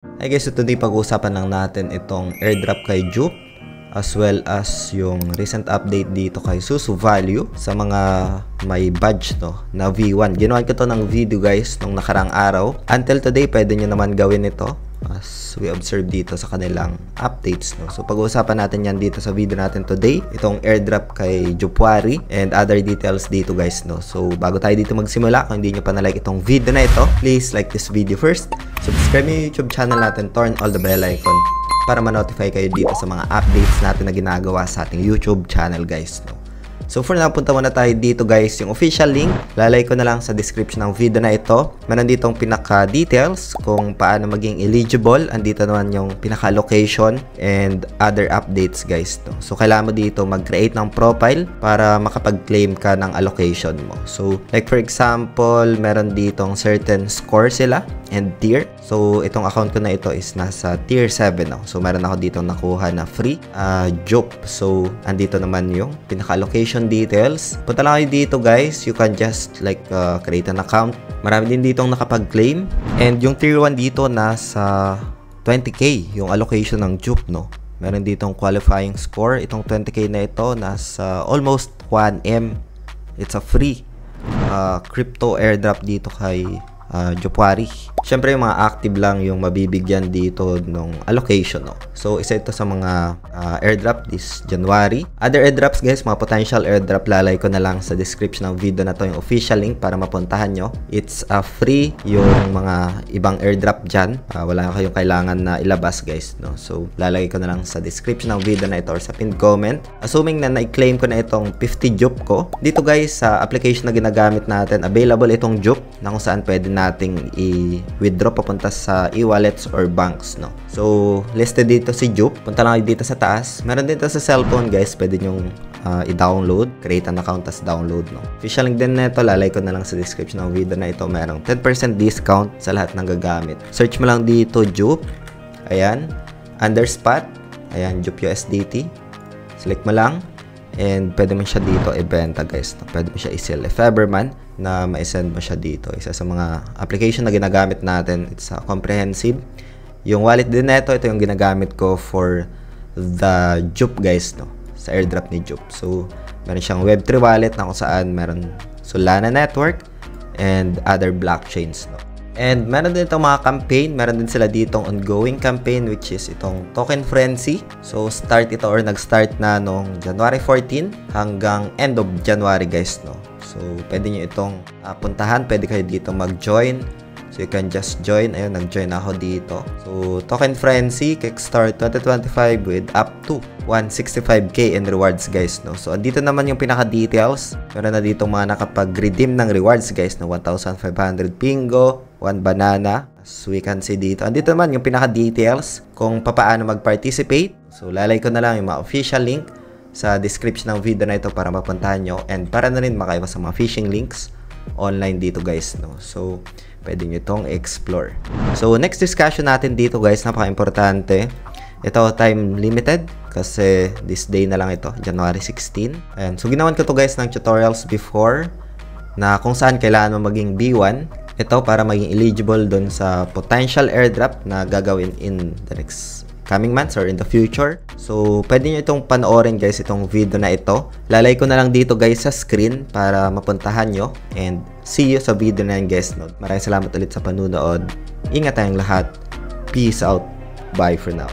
Hi guys, so today pag-uusapan lang natin itong airdrop kay Jup as well as yung recent update dito kay Susu Value sa mga may badge na V1. Ginawan ko to ng video guys nung nakarang araw. Until today, pwede nyo naman gawin ito as we observe dito sa kanilang updates. So pag-uusapan natin yan dito sa video natin today. Itong airdrop kay Jupwari and other details dito guys. So bago tayo dito magsimula, kung hindi nyo pa na-like itong video na ito, please like this video first. Subscribe yung YouTube channel natin, turn all the bell icon para ma-notify kayo dito sa mga updates natin na ginagawa sa ating YouTube channel guys. So for now, punta muna tayo dito guys. Yung official link, lalay ko na lang sa description ng video na ito. Meron ditong pinaka-details kung paano maging eligible. Andito naman yung pinaka-location and other updates guys. So kailangan mo dito mag-create ng profile para makapag-claim ka ng allocation mo. So like for example, meron ditong certain score sila and tier. So itong account ko na ito is nasa tier 7 now. So meron ako dito nakuha na free Jup. So andito naman yung pinaka-location details. Punta lang kayo dito guys. You can just like create an account. Marami din ditong nakapag-claim. And yung tier 1 dito nasa 20k yung allocation ng Jup, Meron ditong qualifying score. Itong 20k na ito nasa almost 1M. It's a free crypto airdrop dito kay Jupwari. Siyempre yung mga active lang yung mabibigyan dito ng allocation. So isa ito sa mga airdrop this January. Other airdrops guys, mga potential airdrop, lalay ko na lang sa description ng video na to yung official link para mapuntahan nyo. It's free yung mga ibang airdrop dyan. Wala kayong kailangan na ilabas guys. So lalagay ko na lang sa description ng video na ito or sa pinned comment. Assuming na na-claim ko na itong 50 Jup ko. Dito guys sa application na ginagamit natin, available itong Jup na kung saan pwede nating i-withdraw papunta sa e-wallets or banks, So, listed dito si Jup. Punta lang dito sa taas. Meron dito sa cellphone, guys. Pwede nyong i-download. Create an account, tas download, Official link din na ito. Lalay ko na lang sa description ng video na ito. Merong 10% discount sa lahat ng gagamit. Search mo lang dito, Jup. Ayan. Under spot. Ayan, Jup USDT. Select mo lang. And pwede mo siya dito ibenta, guys. Pwede mo siya i-sell. If ever man na ma-send mo siya dito. Isa sa mga application na ginagamit natin. It's comprehensive. Yung wallet din na ito yung ginagamit ko for the Jup, guys, sa airdrop ni Jup. So, meron siyang Web3 wallet na kung saan meron Solana network and other blockchains, And meron din itong mga campaign. Meron din sila ditong ongoing campaign which is itong Token Frenzy. So, start ito or nag-start na nung January 14 hanggang end of January, guys, So, pwede nyo itong puntahan. Pwede kayo dito mag-join. So, you can just join. Ayun, nag-join ako dito. So, Token Frenzy, Kickstart 2025 with up to 165k in rewards, guys, So, dito naman yung pinaka-details. Meron na dito mga nakapag-redeem ng rewards, guys, 1,500 Pingo, 1 banana. As we can see dito. Andito naman yung pinaka-details kung paano mag-participate. So, lalay ko na lang yung mga official link sa description ng video na ito para mapuntahan nyo and para na rin makaiwas sa mga phishing links online dito guys, So, pwede nyo itong explore. So, next discussion natin dito guys, napaka-importante. Ito, time limited kasi this day na lang ito, January 16. Ayan. So, ginawan ko to guys ng tutorials before na kung saan kailangan mo maging B1. Ito para maging eligible dun sa potential airdrop na gagawin in the next coming months or in the future. So, pwede nyo itong panoorin guys, itong video na ito. Lalay ko na lang dito guys sa screen para mapuntahan nyo. And see you sa video na yan guys. Maraming salamat ulit sa panunood. Ingat tayong lahat. Peace out. Bye for now.